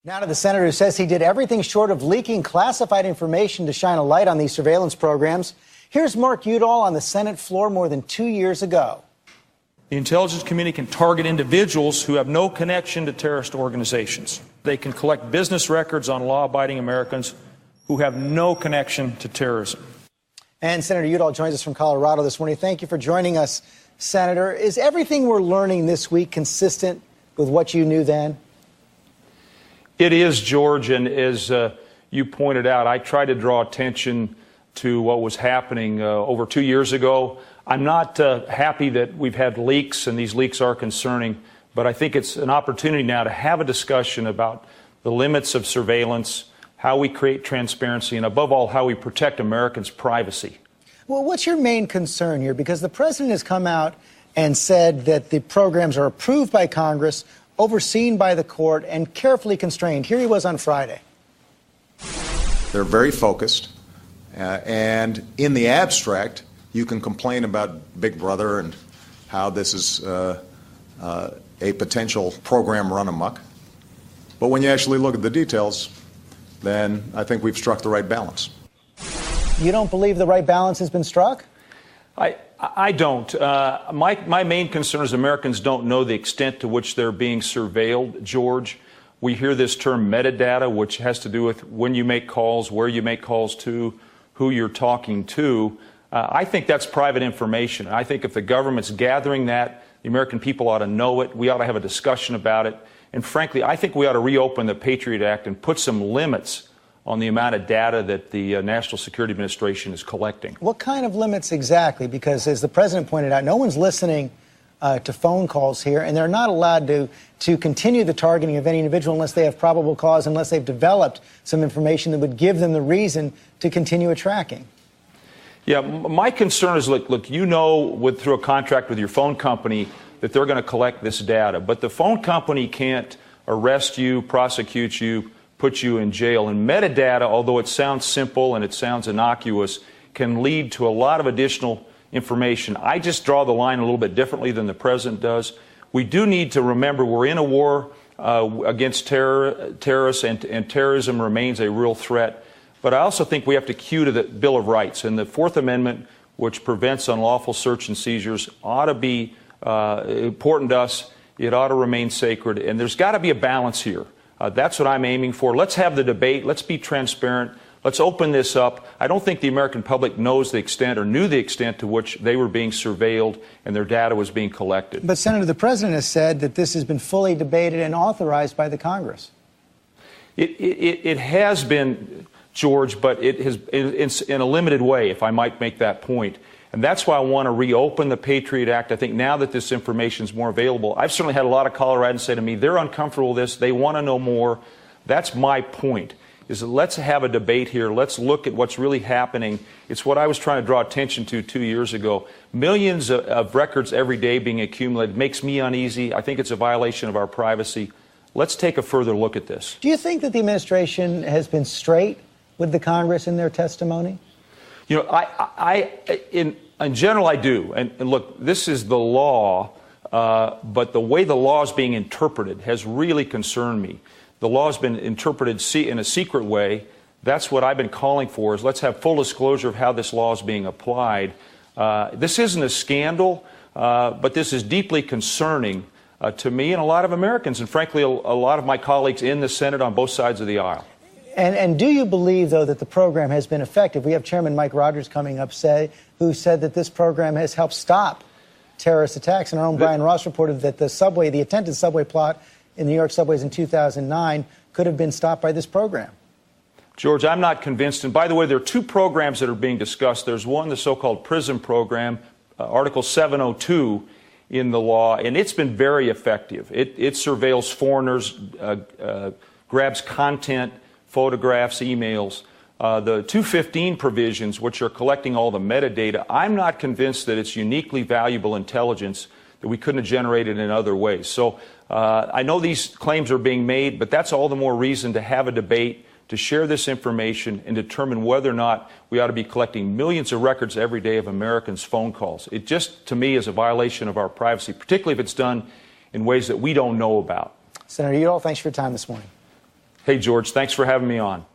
Now to the senator who says he did everything short of leaking classified information to shine a light on these surveillance programs. Here's Mark Udall on the Senate floor more than 2 years ago. The intelligence community can target individuals who have no connection to terrorist organizations. They can collect business records on law-abiding Americans who have no connection to terrorism. And Senator Udall joins us from Colorado this morning. Thank you for joining us, Senator. Is everything we're learning this week consistent with what you knew then? It is, George, and as you pointed out, I tried to draw attention to what was happening over 2 years ago. I'm not happy that we've had leaks, and these leaks are concerning, but I think it's an opportunity now to have a discussion about the limits of surveillance, how we create transparency, and above all, how we protect Americans' privacy. Well, what's your main concern here? Because the president has come out and said that the programs are approved by Congress, overseen by the court, and carefully constrained. Here he was on Friday. They're very focused, and in the abstract, you can complain about Big Brother and how this is a potential program run amok. But when you actually look at the details, then I think we've struck the right balance. You don't believe the right balance has been struck? I don't. My main concern is Americans don't know the extent to which they're being surveilled, George. We hear this term metadata, which has to do with when you make calls, where you make calls to, who you're talking to. I think that's private information. I think if the government's gathering that, the American people ought to know it. We ought to have a discussion about it. And frankly, I think we ought to reopen the Patriot Act and put some limits on the amount of data that the National Security Administration is collecting. What kind of limits exactly? Because as the president pointed out, no one's listening to phone calls here, and they're not allowed to continue the targeting of any individual unless they have probable cause, unless they've developed some information that would give them the reason to continue a tracking. Yeah, my concern is, look, you know, through a contract with your phone company that they're going to collect this data, but the phone company can't arrest you, prosecute you, put you in jail. And metadata, although it sounds simple and it sounds innocuous, can lead to a lot of additional information. I just draw the line a little bit differently than the president does. We do need to remember we're in a war against terrorists, and terrorism remains a real threat. But I also think we have to cue to the Bill of Rights. And the Fourth Amendment, which prevents unlawful search and seizures, ought to be important to us. It ought to remain sacred. And there's got to be a balance here. That's what I'm aiming for. Let's have the debate. Let's be transparent. Let's open this up. I don't think the American public knows the extent or knew the extent to which they were being surveilled and their data was being collected. But, Senator, the president has said that this has been fully debated and authorized by the Congress. It has been, George, but it has in a limited way, if I might make that point. And that's why I want to reopen the Patriot Act. I think now that this information is more available, I've certainly had a lot of Coloradans say to me, they're uncomfortable with this. They want to know more. That's my point, is that let's have a debate here. Let's look at what's really happening. It's what I was trying to draw attention to 2 years ago. Millions of records every day being accumulated makes me uneasy. I think it's a violation of our privacy. Let's take a further look at this. Do you think that the administration has been straight with the Congress in their testimony? You know, in general, I do. And look, this is the law, but the way the law is being interpreted has really concerned me. The law has been interpreted in a secret way. That's what I've been calling for, is let's have full disclosure of how this law is being applied. This isn't a scandal, but this is deeply concerning to me and a lot of Americans, and frankly, a lot of my colleagues in the Senate on both sides of the aisle. And do you believe, though, that the program has been effective? We have Chairman Mike Rogers coming up, who said that this program has helped stop terrorist attacks. And our own Brian Ross reported that the attempted subway plot in New York subways in 2009 could have been stopped by this program. George, I'm not convinced. And by the way, there are two programs that are being discussed. There's one, the so-called PRISM program, Article 702 in the law, and it's been very effective. It surveils foreigners, grabs content, photographs, emails. The 215 provisions, which are collecting all the metadata, I'm not convinced that it's uniquely valuable intelligence that we couldn't have generated in other ways. So I know these claims are being made, but that's all the more reason to have a debate, to share this information, and determine whether or not we ought to be collecting millions of records every day of Americans' phone calls. It just, to me, is a violation of our privacy, particularly if it's done in ways that we don't know about. Senator Udall, thanks for your time this morning. Hey, George, thanks for having me on.